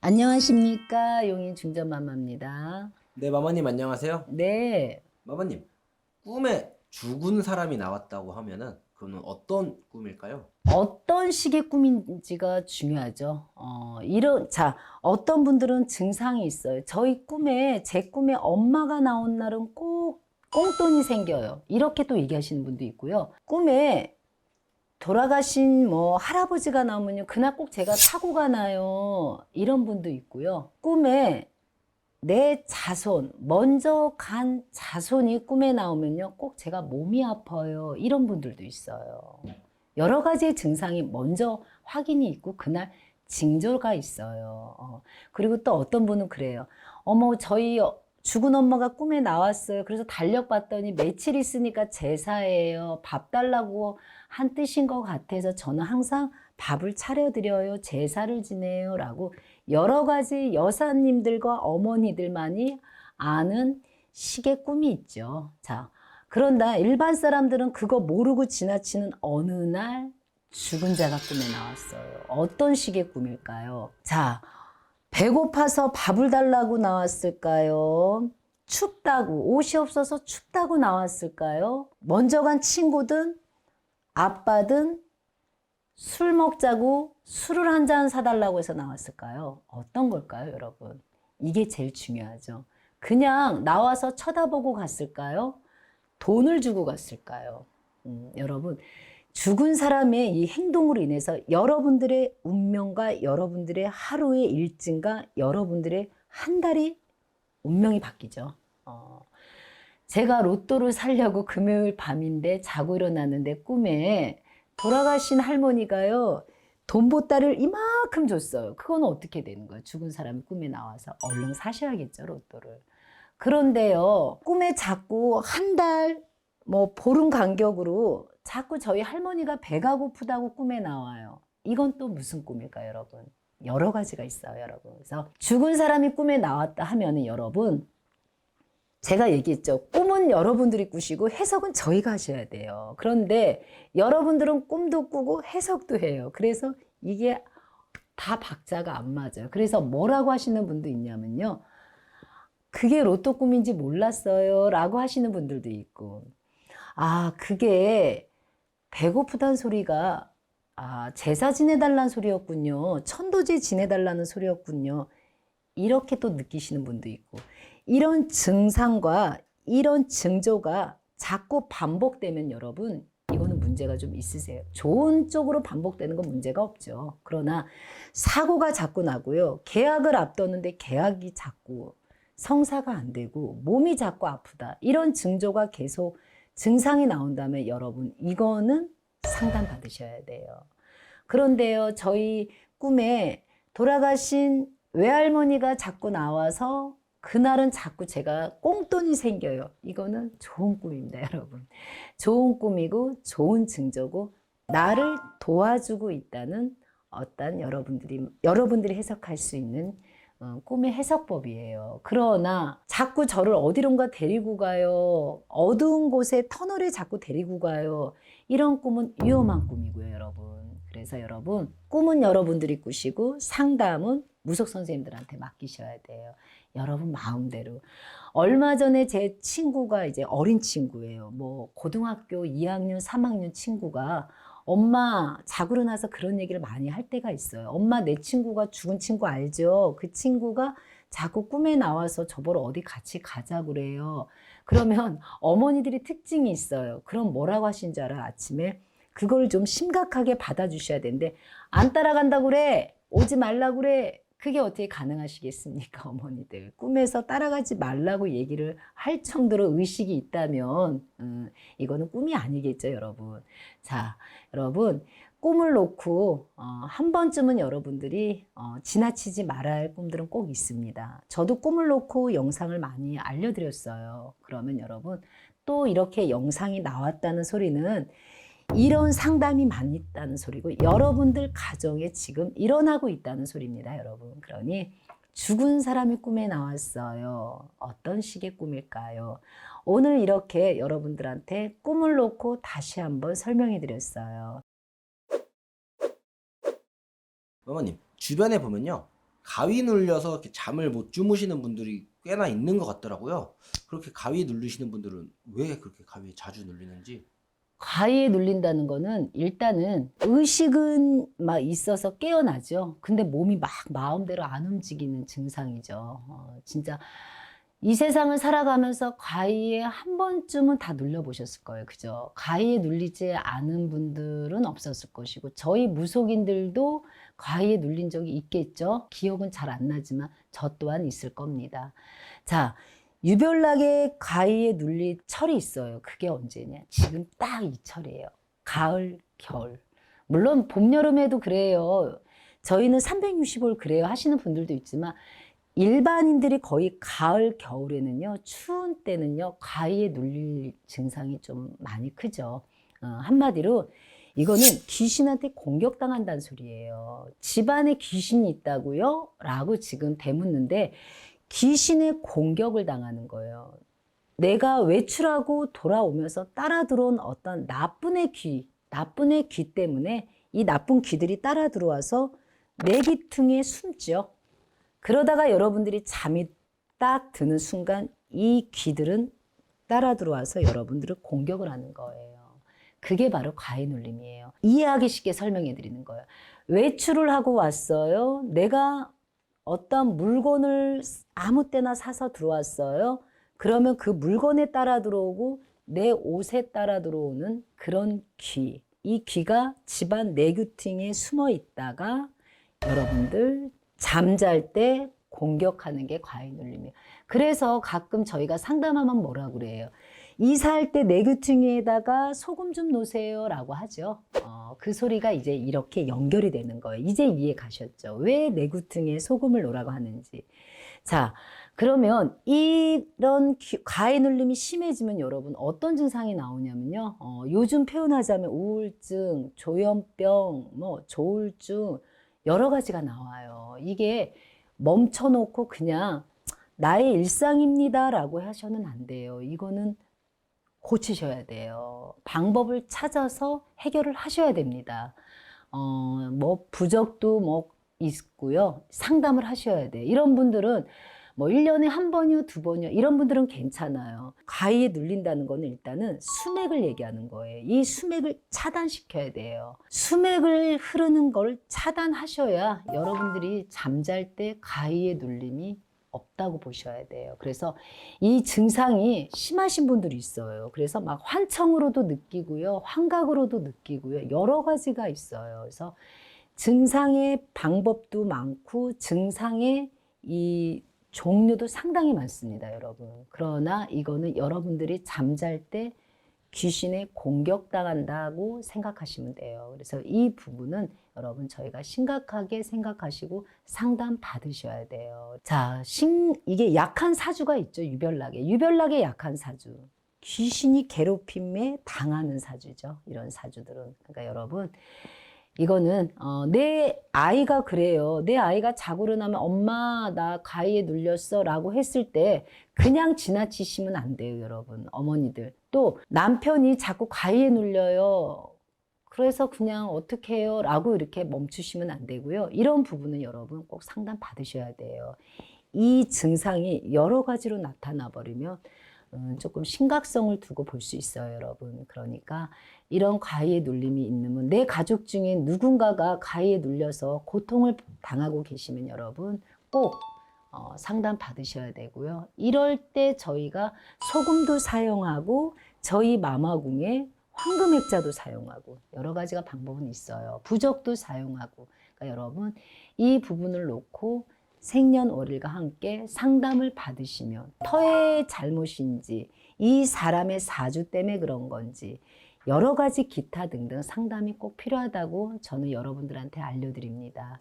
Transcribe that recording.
안녕하십니까. 용인 중전마마입니다. 네, 마마님 안녕하세요. 네. 마마님, 꿈에 죽은 사람이 나왔다고 하면은 그거는 어떤 꿈일까요? 어떤 식의 꿈인지가 중요하죠. 어떤 분들은 증상이 있어요. 제 꿈에 엄마가 나온 날은 꼭 꽁돈이 생겨요. 이렇게 또 얘기하시는 분도 있고요. 꿈에 돌아가신 할아버지가 나오면요. 그날 꼭 제가 사고가 나요. 이런 분도 있고요. 꿈에 내 자손, 먼저 간 자손이 꿈에 나오면요. 꼭 제가 몸이 아파요. 이런 분들도 있어요. 여러 가지의 증상이 먼저 확인이 있고 그날 징조가 있어요. 그리고 또 어떤 분은 그래요. 저희 죽은 엄마가 꿈에 나왔어요. 그래서 달력봤더니 며칠 있으니까 제사예요. 밥 달라고 한 뜻인 것 같아서 저는 항상 밥을 차려드려요. 제사를 지내요. 라고 여러 가지 여사님들과 어머니들만이 아는 식의 꿈이 있죠. 자, 그런데 일반 사람들은 그거 모르고 지나치는 어느 날 죽은 자가 꿈에 나왔어요. 어떤 식의 꿈일까요? 자, 배고파서 밥을 달라고 나왔을까요? 춥다고, 옷이 없어서 춥다고 나왔을까요? 먼저 간 친구든 아빠든 술 먹자고 술을 한 잔 사달라고 해서 나왔을까요? 어떤 걸까요, 여러분? 이게 제일 중요하죠. 그냥 나와서 쳐다보고 갔을까요? 돈을 주고 갔을까요? 여러분, 죽은 사람의 이 행동으로 인해서 여러분들의 운명과 여러분들의 하루의 일진과 여러분들의 한 달이 운명이 바뀌죠. 제가 로또를 사려고 금요일 밤인데 자고 일어났는데 꿈에 돌아가신 할머니가요. 돈보따리를 이만큼 줬어요. 그건 어떻게 되는 거예요? 죽은 사람이 꿈에 나와서 얼른 사셔야겠죠, 로또를. 그런데요, 꿈에 자꾸 한 달, 보름 간격으로 자꾸 저희 할머니가 배가 고프다고 꿈에 나와요. 이건 또 무슨 꿈일까요, 여러분? 여러 가지가 있어요, 여러분. 그래서 죽은 사람이 꿈에 나왔다 하면은 여러분, 제가 얘기했죠. 꿈은 여러분들이 꾸시고 해석은 저희가 하셔야 돼요. 그런데 여러분들은 꿈도 꾸고 해석도 해요. 그래서 이게 다 박자가 안 맞아요. 그래서 뭐라고 하시는 분도 있냐면요. 그게 로또 꿈인지 몰랐어요. 라고 하시는 분들도 있고. 그게 배고프단 소리가 제사 지내달라는 소리였군요. 천도제 지내달라는 소리였군요. 이렇게 또 느끼시는 분도 있고. 이런 증상과 이런 징조가 자꾸 반복되면 여러분, 이거는 문제가 좀 있으세요. 좋은 쪽으로 반복되는 건 문제가 없죠. 그러나 사고가 자꾸 나고요. 계약을 앞뒀는데 계약이 자꾸 성사가 안 되고 몸이 자꾸 아프다. 이런 징조가 계속 증상이 나온다면 여러분, 이거는 상담 받으셔야 돼요. 그런데요, 저희 꿈에 돌아가신 외할머니가 자꾸 나와서 그날은 자꾸 제가 꽁돈이 생겨요. 이거는 좋은 꿈입니다, 여러분. 좋은 꿈이고 좋은 징조고 나를 도와주고 있다는 어떤 여러분들이 해석할 수 있는 꿈의 해석법이에요. 그러나 자꾸 저를 어디론가 데리고 가요. 어두운 곳에 터널에 자꾸 데리고 가요. 이런 꿈은 위험한 꿈이고요, 여러분. 그래서 여러분, 꿈은 여러분들이 꾸시고 상담은 무속 선생님들한테 맡기셔야 돼요. 여러분 마음대로. 얼마 전에 제 친구가 이제 어린 친구예요. 고등학교 2학년, 3학년 친구가 엄마 자고 일어나서 그런 얘기를 많이 할 때가 있어요. 엄마 내 친구가 죽은 친구 알죠? 그 친구가 자꾸 꿈에 나와서 저보러 어디 같이 가자 그래요. 그러면 어머니들이 특징이 있어요. 그럼 뭐라고 하신 줄 알아? 아침에 그걸 좀 심각하게 받아주셔야 되는데 안 따라간다고 그래. 오지 말라고 그래. 그게 어떻게 가능하시겠습니까, 어머니들? 꿈에서 따라가지 말라고 얘기를 할 정도로 의식이 있다면 이거는 꿈이 아니겠죠, 여러분. 자, 여러분 꿈을 놓고 한 번쯤은 여러분들이 지나치지 말아야 할 꿈들은 꼭 있습니다. 저도 꿈을 놓고 영상을 많이 알려드렸어요. 그러면 여러분 또 이렇게 영상이 나왔다는 소리는 이런 상담이 많이 있다는 소리고 여러분들 가정에 지금 일어나고 있다는 소리입니다, 여러분. 그러니 죽은 사람이 꿈에 나왔어요. 어떤 식의 꿈일까요? 오늘 이렇게 여러분들한테 꿈을 놓고 다시 한번 설명해 드렸어요. 마마님, 주변에 보면요. 가위 눌려서 이렇게 잠을 못 주무시는 분들이 꽤나 있는 것 같더라고요. 그렇게 가위 누르시는 분들은 왜 그렇게 가위에 자주 눌리는지. 가위에 눌린다는 거는 일단은 의식은 막 있어서 깨어나죠. 근데 몸이 막 마음대로 안 움직이는 증상이죠. 진짜 이 세상을 살아가면서 가위에 한 번쯤은 다 눌려보셨을 거예요. 그죠? 가위에 눌리지 않은 분들은 없었을 것이고, 저희 무속인들도 가위에 눌린 적이 있겠죠? 기억은 잘 안 나지만 저 또한 있을 겁니다. 자, 유별나게 가위에 눌릴 철이 있어요. 그게 언제냐? 지금 딱 이 철이에요. 가을, 겨울. 물론 봄, 여름에도 그래요. 저희는 365일 그래요 하시는 분들도 있지만 일반인들이 거의 가을, 겨울에는요, 추운 때는요, 가위에 눌릴 증상이 좀 많이 크죠. 한마디로 이거는 귀신한테 공격당한다는 소리예요. 집안에 귀신이 있다고요? 라고 지금 되묻는데 귀신의 공격을 당하는 거예요. 내가 외출하고 돌아오면서 따라 들어온 어떤 나쁜 애 귀 때문에 이 나쁜 귀들이 따라 들어와서 내 귀퉁이에 숨죠. 그러다가 여러분들이 잠이 딱 드는 순간 이 귀들은 따라 들어와서 여러분들을 공격을 하는 거예요. 그게 바로 가위 눌림이에요. 이해하기 쉽게 설명해 드리는 거예요. 외출을 하고 왔어요. 내가 어떤 물건을 아무 때나 사서 들어왔어요. 그러면 그 물건에 따라 들어오고 내 옷에 따라 들어오는 그런 귀. 이 귀가 집안 내귀퉁이에 숨어 있다가 여러분들 잠잘 때 공격하는 게 가위 눌림이에요. 그래서 가끔 저희가 상담하면 뭐라고 그래요? 이사할 때 내귀퉁이에다가 소금 좀 놓으세요 라고 하죠. 그 소리가 이제 이렇게 연결이 되는 거예요. 이제 이해 가셨죠? 왜 내귀퉁이에 소금을 놓으라고 하는지. 자, 그러면 이런 가위 눌림이 심해지면 여러분 어떤 증상이 나오냐면요. 요즘 표현하자면 우울증, 조현병, 조울증 여러 가지가 나와요. 이게 멈춰놓고 그냥 나의 일상입니다 라고 하셔는 안 돼요. 이거는 고치셔야 돼요. 방법을 찾아서 해결을 하셔야 됩니다. 부적도 있고요. 상담을 하셔야 돼요. 이런 분들은 1년에 한 번이요, 두 번이요. 이런 분들은 괜찮아요. 가위에 눌린다는 거는 일단은 수맥을 얘기하는 거예요. 이 수맥을 차단시켜야 돼요. 수맥을 흐르는 걸 차단하셔야 여러분들이 잠잘 때 가위에 눌림이 없다고 보셔야 돼요. 그래서 이 증상이 심하신 분들이 있어요. 그래서 막 환청으로도 느끼고요. 환각으로도 느끼고요. 여러 가지가 있어요. 그래서 증상의 방법도 많고 증상의 이 종류도 상당히 많습니다, 여러분. 그러나 이거는 여러분들이 잠잘 때 귀신에 공격당한다고 생각하시면 돼요. 그래서 이 부분은 여러분 저희가 심각하게 생각하시고 상담 받으셔야 돼요. 자, 이게 약한 사주가 있죠, 유별나게. 유별나게 약한 사주. 귀신이 괴롭힘에 당하는 사주죠, 이런 사주들은. 그러니까 여러분 이거는 내 아이가 그래요. 내 아이가 자고 일어나면 엄마 나 가위에 눌렸어 라고 했을 때 그냥 지나치시면 안 돼요, 여러분. 어머니들. 또 남편이 자꾸 가위에 눌려요. 그래서 그냥 어떻게 해요? 라고 이렇게 멈추시면 안 되고요. 이런 부분은 여러분 꼭 상담 받으셔야 돼요. 이 증상이 여러 가지로 나타나 버리면 조금 심각성을 두고 볼 수 있어요, 여러분. 그러니까 이런 가위에 눌림이 있는 내 가족 중에 누군가가 가위에 눌려서 고통을 당하고 계시면 여러분 꼭 상담 받으셔야 되고요. 이럴 때 저희가 소금도 사용하고 저희 마마궁에 황금액자도 사용하고 여러 가지가 방법은 있어요. 부적도 사용하고. 그러니까 여러분 이 부분을 놓고 생년월일과 함께 상담을 받으시면 터의 잘못인지 이 사람의 사주 때문에 그런 건지 여러 가지 기타 등등 상담이 꼭 필요하다고 저는 여러분들한테 알려드립니다.